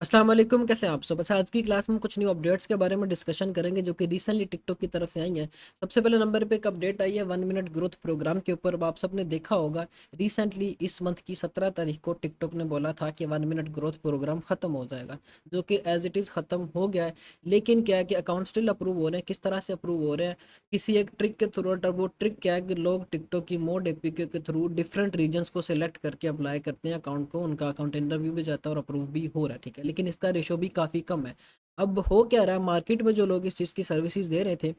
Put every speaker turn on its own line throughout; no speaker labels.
अस्सलाम वालेकुम, कैसे हैं आप सब। अच्छा, आज की क्लास में कुछ न्यू अपडेट्स के बारे में डिस्कशन करेंगे जो कि रिसेंटली टिकटॉक की तरफ से आई हैं। सबसे पहले नंबर पे एक अपडेट आई है 1 मिनट ग्रोथ प्रोग्राम के ऊपर। अब आप सब ने देखा होगा रिसेंटली इस मंथ की 17 तारीख को टिकटॉक ने बोला था कि 1 मिनट ग्रोथ प्रोग्राम ख़त्म हो जाएगा, जो कि एज इट इज़ ख़त्म हो गया है। लेकिन क्या है कि अकाउंट स्टिल अप्रूव हो रहे हैं। किस तरह से अप्रूव हो रहे हैं? किसी एक ट्रिक के थ्रू। और वो ट्रिक क्या है कि लोग टिकटॉक की मोड एपीके के थ्रू डिफरेंट रीजन्स को सिलेक्ट करके अप्लाई करते हैं अकाउंट को, उनका अकाउंट इंटरव्यू भी जाता है और अप्रूव भी हो रहा है, ठीक है। लेकिन इसका रेशो भी काफ़ी कम है। अब हो क्या रहा है, मार्केट में जो लोग इस चीज़ की सर्विसेज दे रहे थे,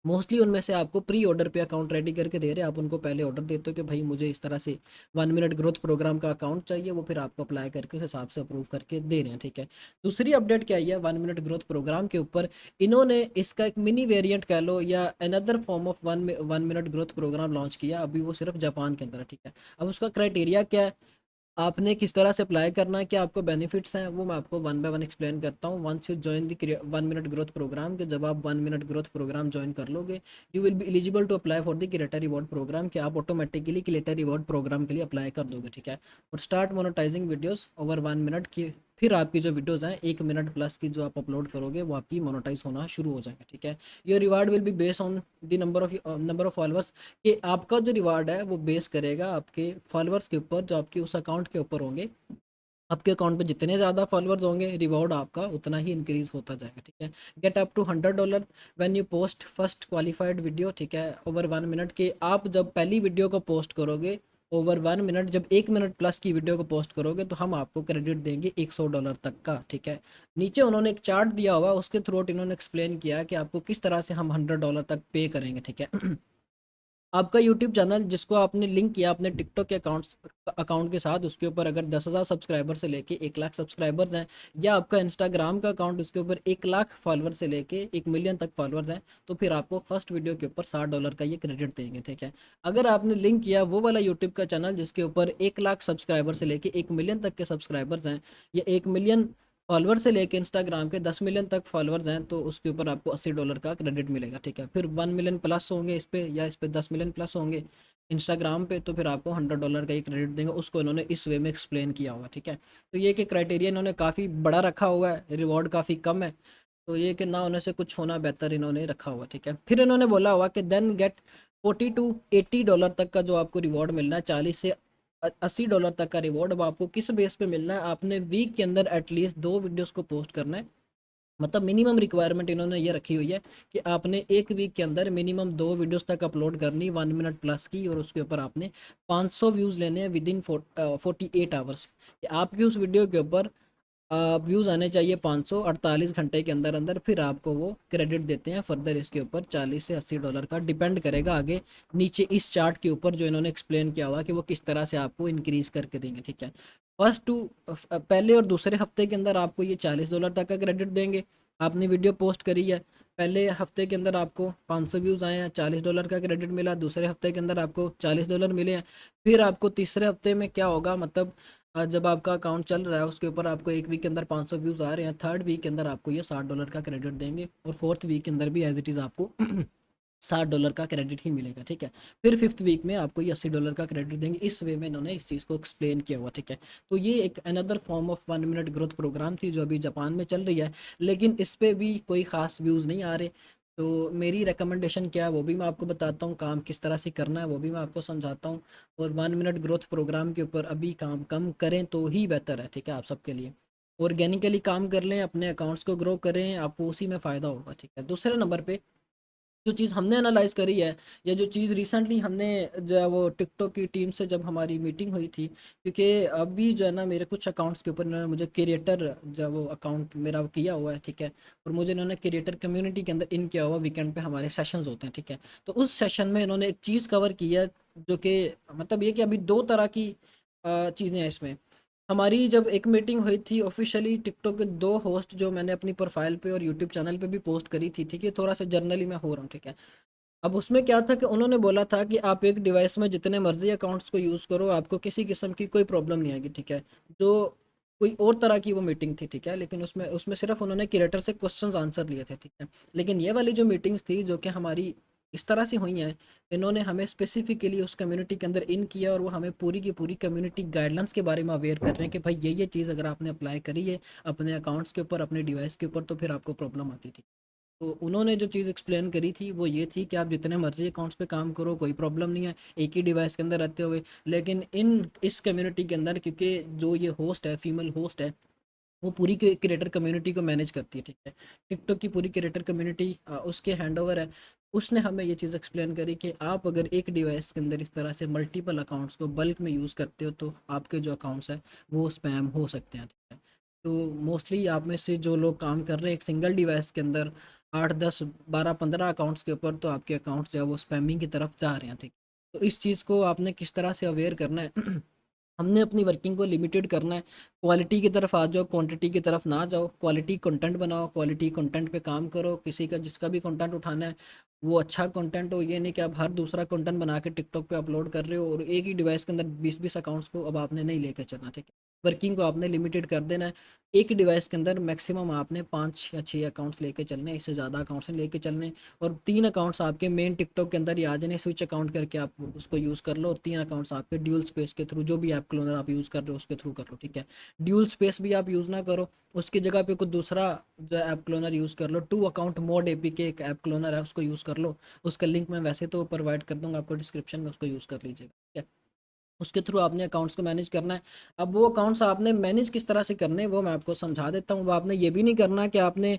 मोस्टली उनमें से आपको प्री ऑर्डर पे अकाउंट रेडी करके दे रहे हैं। आप उनको पहले ऑर्डर देते हो कि भाई मुझे इस तरह से 1 मिनट ग्रोथ प्रोग्राम का अकाउंट चाहिए, वो फिर आपको अप्लाई करके उस हिसाब से अप्रूव करके दे रहे हैं, ठीक है। दूसरी अपडेट क्या आई है 1 मिनट ग्रोथ प्रोग्राम के ऊपर, इन्होंने इसका एक मिनी वेरिएंट कह लो या another form of one minute growth program launch किया। अभी वो सिर्फ जापान के अंदर है, ठीक है। अब उसका क्राइटेरिया क्या है, आपने किस तरह से अप्लाई करना है, क्या आपको बेनिफिट्स हैं, वो मैं आपको वन बाय वन एक्सप्लेन करता हूँ। Once you join the 1 minute growth program के, जब आप 1 मिनट ग्रोथ प्रोग्राम ज्वाइन कर लोगे, you will be eligible to apply for the creator reward program, कि आप ऑटोमेटिकली क्रिएटर रिवॉर्ड प्रोग्राम के लिए अप्लाई कर दोगे, ठीक है। और start monetising videos over 1 minute की, फिर आपकी जो वीडियोस हैं 1 मिनट प्लस की जो आप अपलोड करोगे वो आपकी मोनेटाइज होना शुरू हो जाएगा, ठीक है। Your reward will be based on the number of followers, कि आपका जो रिवार्ड है वो बेस करेगा आपके फॉलोअर्स के ऊपर, जो आपके उस अकाउंट के ऊपर होंगे। आपके अकाउंट पे जितने ज़्यादा फॉलोअर्स होंगे, रिवॉर्ड आपका उतना ही इंक्रीज होता जाएगा, ठीक है। Get up to $100 when you post first qualified video, ठीक है, ओवर 1 मिनट के। आप जब पहली वीडियो को पोस्ट करोगे ओवर 1 मिनट, जब 1 मिनट प्लस की वीडियो को पोस्ट करोगे तो हम आपको क्रेडिट देंगे $100 तक का, ठीक है। नीचे उन्होंने एक चार्ट दिया हुआ है, उसके थ्रू इन्होंने एक्सप्लेन किया है कि आपको किस तरह से हम $100 तक पे करेंगे, ठीक है। आपका यूट्यूब चैनल जिसको आपने लिंक किया अपने टिकटॉक के अकाउंट के साथ, उसके ऊपर अगर 10,000 सब्सक्राइबर से लेके 1 लाख सब्सक्राइबर्स हैं, या आपका इंस्टाग्राम का अकाउंट उसके ऊपर 1 लाख फॉलोअर से लेके 1 मिलियन तक फॉलोअर्स हैं, तो फिर आपको फर्स्ट वीडियो के ऊपर $60 का ये क्रेडिट देंगे, ठीक है। अगर आपने लिंक किया वो वाला यूट्यूब का चैनल जिसके ऊपर 1 लाख सब्सक्राइबर से लेके 1 मिलियन तक के सब्सक्राइबर्स हैं, या 1 मिलियन फॉलोअर से लेके इंस्टाग्राम के 10 मिलियन तक फॉलोअर्स हैं, तो उसके ऊपर आपको $80 का क्रेडिट मिलेगा, ठीक है। फिर 1 मिलियन प्लस होंगे इस पे, या इस पे 10 मिलियन प्लस होंगे इंस्टाग्राम पे, तो फिर आपको $100 का ही क्रेडिट देंगे। उसको इन्होंने इस वे में एक्सप्लेन किया हुआ है, ठीक है। तो ये कि क्राइटेरिया इन्होंने काफ़ी बड़ा रखा हुआ है, रिवॉर्ड काफ़ी कम है। तो ये कि ना होने से कुछ होना बेहतर इन्होंने रखा हुआ है, ठीक है। फिर इन्होंने बोला हुआ कि देन गेट $40 to $80 तक का जो आपको रिवॉर्ड मिलना है, 40 से $80 तक का रिवॉर्ड। अब आपको किस बेस पे मिलना है, आपने वीक के अंदर एटलीस्ट 2 वीडियोस को पोस्ट करना है। मतलब मिनिमम रिक्वायरमेंट इन्होंने ये रखी हुई है कि आपने एक वीक के अंदर मिनिमम 2 वीडियोस तक अपलोड करनी 1 मिनट प्लस की, और उसके ऊपर आपने 500 व्यूज़ लेने हैं विद इन 48 आवर्स। आपकी उस वीडियो के ऊपर व्यूज़ आने चाहिए 500 48 घंटे के अंदर अंदर, फिर आपको वो क्रेडिट देते हैं फर्दर। इसके ऊपर $40 से $80 का डिपेंड करेगा आगे नीचे इस चार्ट के ऊपर जो इन्होंने एक्सप्लेन किया हुआ कि वो किस तरह से आपको इंक्रीज़ करके देंगे, ठीक है। फर्स्ट टू पहले और दूसरे हफ्ते के अंदर आपको ये $40 तक का क्रेडिट देंगे। आपने वीडियो पोस्ट करी है, पहले हफ्ते के अंदर आपको 500 व्यूज़ आए हैं, $40 का क्रेडिट मिला। दूसरे हफ्ते के अंदर आपको $40 मिले हैं। फिर आपको तीसरे हफ्ते में क्या होगा, मतलब जब आपका अकाउंट चल रहा है उसके ऊपर आपको एक वीक के अंदर 500 व्यूज़ आ रहे हैं, थर्ड वीक के अंदर आपको ये $60 का क्रेडिट देंगे, और फोर्थ वीक के अंदर भी एज इट इज़ आपको $60 का क्रेडिट ही मिलेगा, ठीक है। फिर फिफ्थ वीक में आपको ये $80 का क्रेडिट देंगे। इस वे में इन्होंने इस चीज़ को एक्सप्लेन किया हुआ, ठीक है। तो ये एक another form of 1 minute growth program थी जो अभी जापान में चल रही है, लेकिन इस पे भी कोई ख़ास व्यूज़ नहीं आ रहे। तो मेरी रिकमेंडेशन क्या है वो भी मैं आपको बताता हूँ, काम किस तरह से करना है वो भी मैं आपको समझाता हूँ। और 1 मिनट ग्रोथ प्रोग्राम के ऊपर अभी काम कम करें तो ही बेहतर है, ठीक है, आप सबके लिए। ऑर्गेनिकली काम कर लें, अपने अकाउंट्स को ग्रो करें, आपको उसी में फ़ायदा होगा, ठीक है। दूसरे नंबर पे जो चीज़ हमने एनालाइज करी है, या जो चीज़ रिसेंटली हमने जो है वो टिकटॉक की टीम से जब हमारी मीटिंग हुई थी, क्योंकि अभी जो है ना मेरे कुछ अकाउंट्स के ऊपर इन्होंने मुझे क्रिएटर जो है वो अकाउंट मेरा किया हुआ है, ठीक है। और मुझे इन्होंने क्रिएटर कम्युनिटी के अंदर इन किया हुआ, वीकेंड पे हमारे सेशंस होते हैं, ठीक है। तो उस सेशन में इन्होंने एक चीज़ कवर की है, जो कि मतलब ये कि अभी दो तरह की चीज़ें हैं इसमें। हमारी जब एक मीटिंग हुई थी ऑफिशियली, टिकटॉक के दो होस्ट जो मैंने अपनी प्रोफाइल पे और यूट्यूब चैनल पे भी पोस्ट करी थी, ठीक है, थोड़ा सा जर्नली मैं हो रहा हूँ, ठीक है। अब उसमें क्या था कि उन्होंने बोला था कि आप एक डिवाइस में जितने मर्जी अकाउंट्स को यूज़ करो, आपको किसी किस्म की कोई प्रॉब्लम नहीं आएगी, ठीक है। जो कोई और तरह की वो मीटिंग थी, ठीक है, लेकिन उसमें उसमें सिर्फ उन्होंने क्रिएटर से क्वेश्चंस आंसर लिए थे, ठीक है। लेकिन ये वाली जो मीटिंग्स थी जो कि हमारी इस तरह से हुई हैं। इन्होंने हमें स्पेसिफिकली उस कम्युनिटी के अंदर इन किया और वो हमें पूरी की पूरी कम्युनिटी गाइडलाइंस के बारे में अवेयर कर रहे हैं कि भाई ये चीज़ अगर आपने अप्लाई करी है अपने अकाउंट्स के ऊपर, अपने डिवाइस के ऊपर, तो फिर आपको प्रॉब्लम आती थी। तो उन्होंने जो चीज़ एक्सप्लेन करी थी वो ये थी कि आप जितने मर्जी अकाउंट्स पे काम करो, कोई प्रॉब्लम नहीं है एक ही डिवाइस के अंदर रहते हुए। लेकिन इस कम्युनिटी के अंदर, क्योंकि जो ये होस्ट है, फीमेल होस्ट है, वो पूरी क्रिएटर कम्युनिटी को मैनेज करती है, ठीक है। टिकटॉक की पूरी क्रिएटर कम्युनिटी उसके हैंड ओवर है। उसने हमें ये चीज़ एक्सप्लेन करी कि आप अगर एक डिवाइस के अंदर इस तरह से मल्टीपल अकाउंट्स को बल्क में यूज़ करते हो तो आपके जो अकाउंट्स हैं वो स्पैम हो सकते हैं, ठीक है। तो मोस्टली आप में से जो लोग काम कर रहे हैं एक सिंगल डिवाइस के अंदर 8 10 12 15 अकाउंट्स के ऊपर, तो आपके अकाउंट्स जो है वो स्पैमिंग की तरफ जा रहे हैं, ठीक। तो इस चीज़ को आपने किस तरह से अवेयर करना है हमने अपनी वर्किंग को लिमिटेड करना है। क्वालिटी की तरफ आ जाओ, क्वांटिटी की तरफ ना जाओ। क्वालिटी कंटेंट बनाओ, क्वालिटी कंटेंट पे काम करो। किसी का जिसका भी कंटेंट उठाना है वो अच्छा कंटेंट हो। ये नहीं कि आप हर दूसरा कंटेंट बना के टिकटॉक पे अपलोड कर रहे हो और एक ही डिवाइस के अंदर 20 20 अकाउंट्स को अब आपने नहीं लेकर चलना, ठीक है। वर्किंग को आपने लिमिटेड कर देना है। एक डिवाइस के अंदर मैक्सिमम आपने 5 या 6 अकाउंट्स लेके चलने, इससे ज़्यादा अकाउंट्स नहीं लेके चलने। और 3 अकाउंट्स आपके मेन टिकटॉक के अंदर ही आ जाने, स्विच अकाउंट करके आप उसको यूज़ कर लो। 3 अकाउंट्स आपके ड्यूल स्पेस के थ्रू, जो भी ऐप क्लोनर आप यूज़ कर रहे हो उसके थ्रू कर लो, ठीक है। ड्यूल स्पेस भी आप यूज़ ना करो, उसकी जगह पे कोई दूसरा जो ऐप क्लोनर यूज़ कर लो। 2 अकाउंट मोड एपीके एक ऐप क्लोनर है, उसको यूज़ कर लो। उसका लिंक मैं वैसे तो प्रोवाइड कर दूंगा आपको डिस्क्रिप्शन में, उसको यूज़ कर लीजिएगा, ठीक है। उसके थ्रू आपने अकाउंट्स को मैनेज करना है। अब वो अकाउंट्स आपने मैनेज किस तरह से करने हैं वो मैं आपको समझा देता हूँ। वो आपने ये भी नहीं करना कि आपने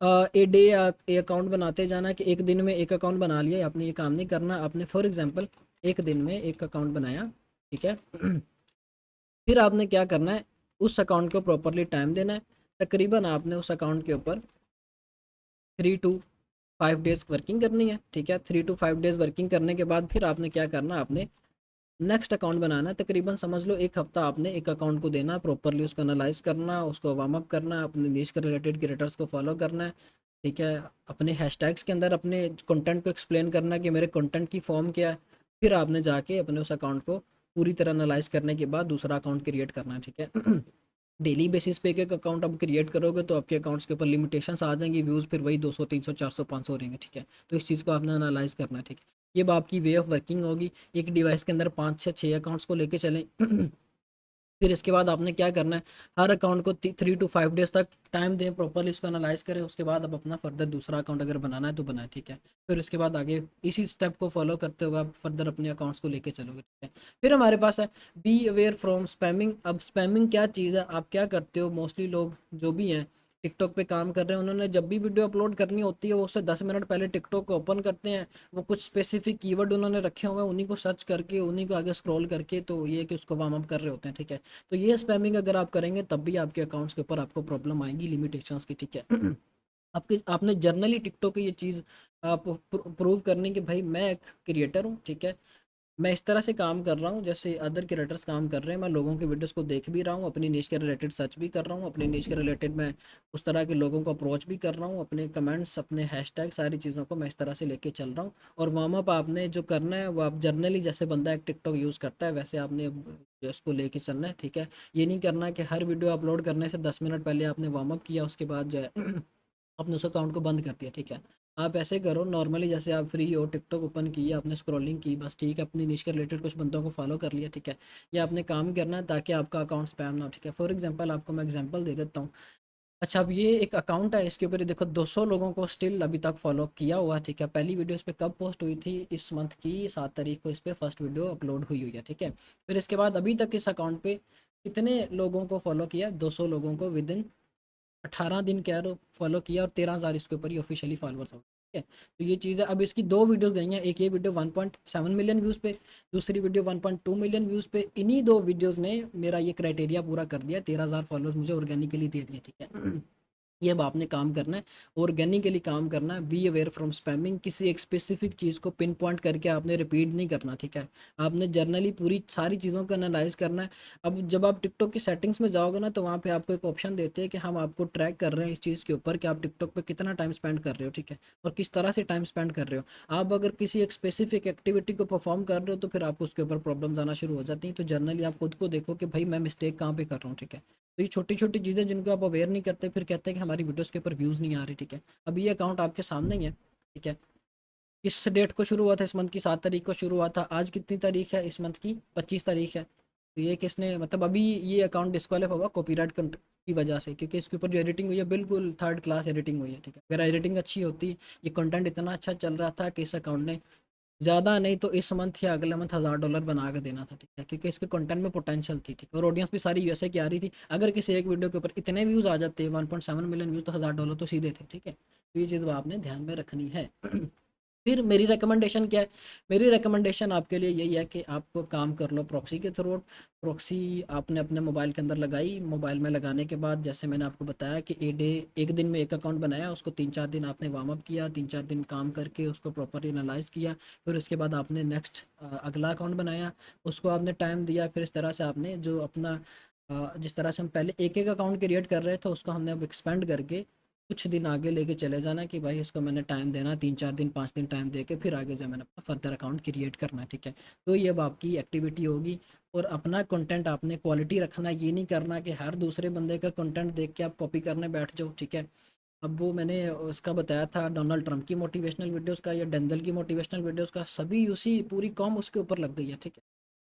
ए डे या ए अकाउंट बनाते जाना कि एक दिन में एक अकाउंट बना लिया। आपने ये काम नहीं करना। आपने फॉर एग्जांपल एक दिन में एक अकाउंट बनाया, ठीक है। फिर आपने क्या करना है, उस अकाउंट को प्रॉपरली टाइम देना है। तकरीबन आपने उस अकाउंट के ऊपर 3 to 5 डेज़ वर्किंग करनी है, ठीक है। 3 to 5 डेज़ वर्किंग करने के बाद फिर आपने क्या करना है, आपने नेक्स्ट अकाउंट बनाना है। तकरीबन समझ लो एक हफ्ता आपने एक अकाउंट को देना, प्रॉपरली उसको एनालाइज करना, उसको वार्म अप करना, अपने निश के रिलेटेड क्रिएटर्स को फॉलो करना है, ठीक है। अपने हैशटैग्स के अंदर अपने कंटेंट को एक्सप्लेन करना कि मेरे कंटेंट की फॉर्म क्या है। फिर आपने जाके अपने उस अकाउंट को पूरी तरह एनालाइज करने के बाद दूसरा अकाउंट क्रिएट करना है, ठीक है। डेली बेसिस पे एक अकाउंट आप क्रिएट करोगे तो आपके अकाउंट्स के ऊपर लिमिटेशंस आ जाएंगी, व्यूज़ फिर वही 200 300 400 500 रहेंगे, ठीक है। तो इस चीज़ को आपने एनालाइज करना है, ठीक है। ये आपकी वे ऑफ वर्किंग होगी। एक डिवाइस के अंदर 5 से 6 अकाउंट्स को लेके चलें। फिर इसके बाद आपने क्या करना है, हर अकाउंट को 3 to 5 डेज़ तक टाइम दें, प्रॉपरली उसको एनालाइज करें। उसके बाद अब अपना फर्दर दूसरा अकाउंट अगर बनाना है तो बनाए, ठीक है। फिर उसके बाद आगे इसी स्टेप को फॉलो करते हुए आप फर्दर अपने अकाउंट्स को लेके चलोगे, ठीक है। फिर हमारे पास है बी अवेयर फ्रॉम स्पैमिंग। अब स्पैमिंग क्या चीज़ है, आप क्या करते हो, मोस्टली लोग जो भी हैं टिकटॉक पे काम कर रहे हैं, उन्होंने जब भी वीडियो अपलोड करनी होती है वो उससे 10 मिनट पहले टिकटॉक को ओपन करते हैं। वो कुछ स्पेसिफिक कीवर्ड उन्होंने रखे हुए हैं, उन्हीं को सर्च करके उन्हीं को आगे स्क्रॉल करके तो ये कि उसको वार्म अप कर रहे होते हैं, ठीक है। तो ये स्पैमिंग अगर आप करेंगे तब भी आपके अकाउंट्स के ऊपर आपको प्रॉब्लम आएगी लिमिटेशंस की, ठीक है। आपके आपने जर्नली टिकटॉक की ये चीज़ आप प्रूव करनी कि भाई मैं एक क्रिएटर हूँ, ठीक है। मैं इस तरह से काम कर रहा हूँ जैसे अदर क्रिएटर्स काम कर रहे हैं। मैं लोगों के वीडियोस को देख भी रहा हूँ, अपनी नीश के रिलेटेड सर्च भी कर रहा हूँ, अपनी नीश के रिलेटेड मैं उस तरह के लोगों को अप्रोच भी कर रहा हूँ, अपने कमेंट्स, अपने हैशटैग, सारी चीज़ों को मैं इस तरह से लेके चल रहा हूँ। और वार्म अप आपने जो करना है वो आप जर्नली, जैसे बंदा एक टिकटॉक यूज़ करता है वैसे आपने उसको लेके चलना है, ठीक है। ये नहीं करना कि हर वीडियो अपलोड करने से 10 मिनट पहले आपने वार्म अप किया उसके बाद जो है अपने उस अकाउंट को बंद कर दिया, ठीक है। आप ऐसे करो नॉर्मली, जैसे आप फ्री हो, टिकटॉक ओपन किया, आपने स्क्रॉलिंग की, बस ठीक है, अपनी निश के रिलेटेड कुछ बंदों को फॉलो कर लिया, ठीक है। ये आपने काम करना है ताकि आपका अकाउंट स्पैम ना हो, ठीक है। फॉर एग्जांपल आपको मैं एग्जांपल दे देता हूँ। अच्छा, अब ये एक अकाउंट है, इसके ऊपर ये देखो 200 लोगों को स्टिल अभी तक फॉलो किया हुआ है, ठीक है। पहली वीडियो इस पर कब पोस्ट हुई थी, इस मंथ की 7 तारीख को इस पर फर्स्ट वीडियो अपलोड हुई है, ठीक है। फिर इसके बाद अभी तक इस अकाउंट पे कितने लोगों को फॉलो किया, 200 लोगों को विद इन 18 दिन कह रो फॉलो किया, और 13,000 इसके ऊपर ही ऑफिशियली फॉलोअर्स हो, ठीक है। तो ये चीज़ है। अब इसकी दो वीडियोस गई हैं, एक ये वीडियो 1.7 मिलियन व्यूज़ पे, दूसरी वीडियो 1.2 मिलियन व्यूज़ पे। इन्हीं दो वीडियोस ने मेरा ये क्राइटेरिया पूरा कर दिया, 13,000 फॉलोअर्स मुझे ऑर्गेनिकली दे दिए, ठीक है। ये अब आपने काम करना है, ऑर्गेनिकली काम करना है। Be aware from spamming. किसी एक स्पेसिफिक चीज़ को पिन पॉइंट करके आपने रिपीट नहीं करना, ठीक है। आपने जर्नली पूरी सारी चीज़ों को एनालाइज करना है। अब जब आप टिकटॉक की सेटिंग्स में जाओगे ना तो वहाँ पे आपको एक ऑप्शन देते हैं कि हम आपको ट्रैक कर रहे हैं इस चीज़ के ऊपर कि आप टिकटॉक पे कितना टाइम स्पेंड कर रहे हो, ठीक है, और किस तरह से टाइम स्पेंड कर रहे हो। आप अगर किसी एक स्पेसिफिक एक्टिविटी को परफॉर्म कर रहे हो तो फिर आपको उसके ऊपर प्रॉब्लम्स आना शुरू हो जाती हैं। तो जर्नली आप खुद को देखो कि भाई मैं मिस्टेक कहाँ पे कर रहा हूँ, ठीक है। तो ये छोटी छोटी चीज़ें जिनको आप अवेयर नहीं करते, फिर कहते हैं कि हमारी वीडियोस के ऊपर व्यूज़ नहीं आ रहे, ठीक है। अभी ये अकाउंट आपके सामने ही है, ठीक है। किस डेट को शुरू हुआ था, इस मंथ की 7 तारीख को शुरू हुआ था, आज कितनी तारीख है, इस मंथ की 25 तारीख है। तो ये किसने, मतलब अभी ये अकाउंट डिस्क्वालीफाई हुआ कॉपीराइट की वजह से, क्योंकि इसके ऊपर जो एडिटिंग हुई है बिल्कुल थर्ड क्लास एडिटिंग हुई है, ठीक है। अगर एडिटिंग अच्छी होती, ये कंटेंट इतना अच्छा चल रहा था कि इस अकाउंट ने ज़्यादा नहीं तो इस मंथ या अगले मंथ $1000 बना के देना था, ठीक है, क्योंकि इसके कंटेंट में पोटेंशियल थी, ठीक है, और ऑडियंस भी सारी यूएसए की आ रही थी। अगर किसी एक वीडियो के ऊपर इतने व्यूज़ आ जाते 1.7 मिलियन व्यूज़, तो $1000 तो सीधे थे, ठीक है। तो ये चीज़ आपने ध्यान में रखनी है। फिर मेरी रिकमेंडेशन क्या है, मेरी रिकमेंडेशन आपके लिए यही है कि आप काम कर लो प्रॉक्सी के थ्रू। प्रॉक्सी आपने अपने मोबाइल के अंदर लगाई, मोबाइल में लगाने के बाद जैसे मैंने आपको बताया कि एक दिन में एक अकाउंट बनाया, उसको 3-4 दिन आपने वार्म अप किया, 3-4 दिन काम करके उसको प्रॉपरली एनालाइज किया। फिर उसके बाद आपने नेक्स्ट अगला अकाउंट बनाया, उसको आपने टाइम दिया। फिर इस तरह से आपने जो अपना जिस तरह से हम पहले एक एक अकाउंट क्रिएट कर रहे थे, उसको हमने अब एक्सपेंड करके कुछ दिन आगे लेके चले जाना कि भाई इसको मैंने टाइम देना 3-4 दिन 5 दिन टाइम दे के फिर आगे जो मैंने अपना फर्दर अकाउंट क्रिएट करना है, ठीक है। तो ये अब आपकी एक्टिविटी होगी। और अपना कंटेंट आपने क्वालिटी रखना, ये नहीं करना कि हर दूसरे बंदे का कंटेंट देख के आप कॉपी करने बैठ जाओ, ठीक है। अब वो मैंने उसका बताया था डोनाल्ड ट्रंप की मोटिवेशनल वीडियोस का या डेंजल की मोटिवेशनल वीडियोस का, सभी उसी पूरी कॉम उसके ऊपर लग गई है, ठीक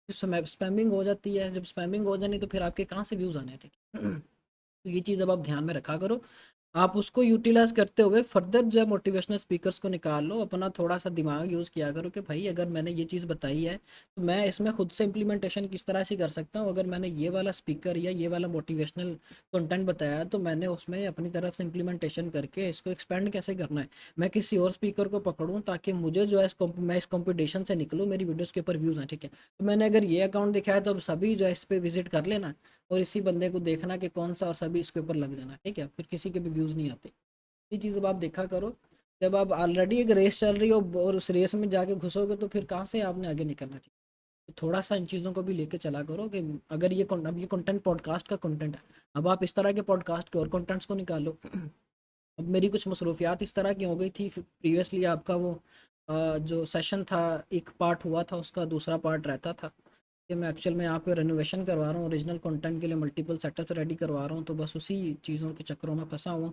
है। स्पैमिंग हो जाती है, जब स्पैमिंग हो जानी तो फिर आपके कहाँ से व्यूज़ आने हैं, ठीक है। तो ये चीज़ अब आप ध्यान में रखा करो। आप उसको यूटिलाइज करते हुए फर्दर जो है मोटिवेशनल स्पीकर्स को निकाल लो, अपना थोड़ा सा दिमाग यूज़ किया करो कि भाई अगर मैंने ये चीज़ बताई है तो मैं इसमें खुद से इम्प्लीमेंटेशन किस तरह से कर सकता हूँ। अगर मैंने ये वाला स्पीकर या ये वाला मोटिवेशनल कंटेंट बताया है, तो मैंने उसमें अपनी तरफ से इम्प्लीमेंटेशन करके इसको एक्सपेंड कैसे करना है। मैं किसी और स्पीकर को पकड़ूँ ताकि मुझे जो है मैं इस कॉम्पिटिशन से निकलूँ, मेरी वीडियोज़ के ऊपर व्यूज़ हैं, ठीक है। तो मैंने अगर ये अकाउंट दिखाया तो अब सभी जो है इस पर विजिट कर लेना और इसी बंदे को देखना कि कौन सा, और सभी इसके ऊपर लग जाना, ठीक है। फिर किसी के भी व्यूज़ नहीं आते। ये चीज़ अब आप देखा करो। जब आप ऑलरेडी एक रेस चल रही हो और उस रेस में जाके घुसोगे तो फिर कहाँ से आपने आगे निकलना चाहिए। तो थोड़ा सा इन चीज़ों को भी लेके चला करो कि अगर अब ये कंटेंट पॉडकास्ट का कंटेंट है, अब आप इस तरह के पॉडकास्ट के और कंटेंट्स को निकालो। अब मेरी कुछ मसरूफियात इस तरह की हो गई थी, प्रीवियसली आपका वो जो सेशन था, एक पार्ट हुआ था, उसका दूसरा पार्ट रहता था कि मैं एक्चुअल में यहाँ पे रेनोवेशन करवा रहा हूँ, ओरिजिनल कंटेंट के लिए मल्टीपल सेटअप्स रेडी करवा रहा हूँ, तो बस उसी चीज़ों के चक्करों में फंसा हुआ।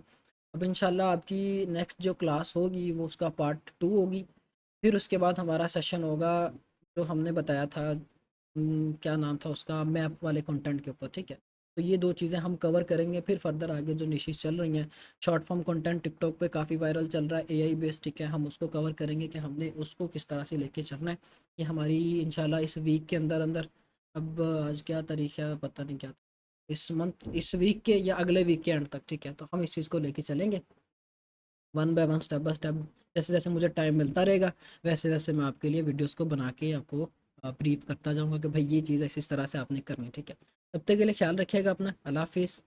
अब इंशाल्लाह आपकी नेक्स्ट जो क्लास होगी वो उसका पार्ट 2 होगी। फिर उसके बाद हमारा सेशन होगा जो हमने बताया था, क्या नाम था उसका, मैप वाले कंटेंट के ऊपर, ठीक है। तो ये दो चीज़ें हम कवर करेंगे। फिर फर्दर आगे जो निशीज चल रही हैं, शॉर्ट फॉर्म कंटेंट टिकटॉक पे काफ़ी वायरल चल रहा है एआई बेस्ड, ठीक है, हम उसको कवर करेंगे कि हमने उसको किस तरह से लेके चलना है। ये हमारी इंशाल्लाह इस वीक के अंदर अंदर, अब आज क्या तारीख है पता नहीं क्या, इस मंथ इस वीक के या अगले वीक के एंड तक, ठीक है। तो हम इस चीज़ को लेके चलेंगे one by one, step by step. जैसे जैसे मुझे टाइम मिलता रहेगा वैसे वैसे मैं आपके लिए वीडियोस को बना के आपको ब्रीफ करता जाऊंगा कि भाई ये चीज़ इस तरह से आपने करनी है, ठीक है। तब तक के लिए ख्याल रखिएगा अपना। अल्लाह हाफिज़।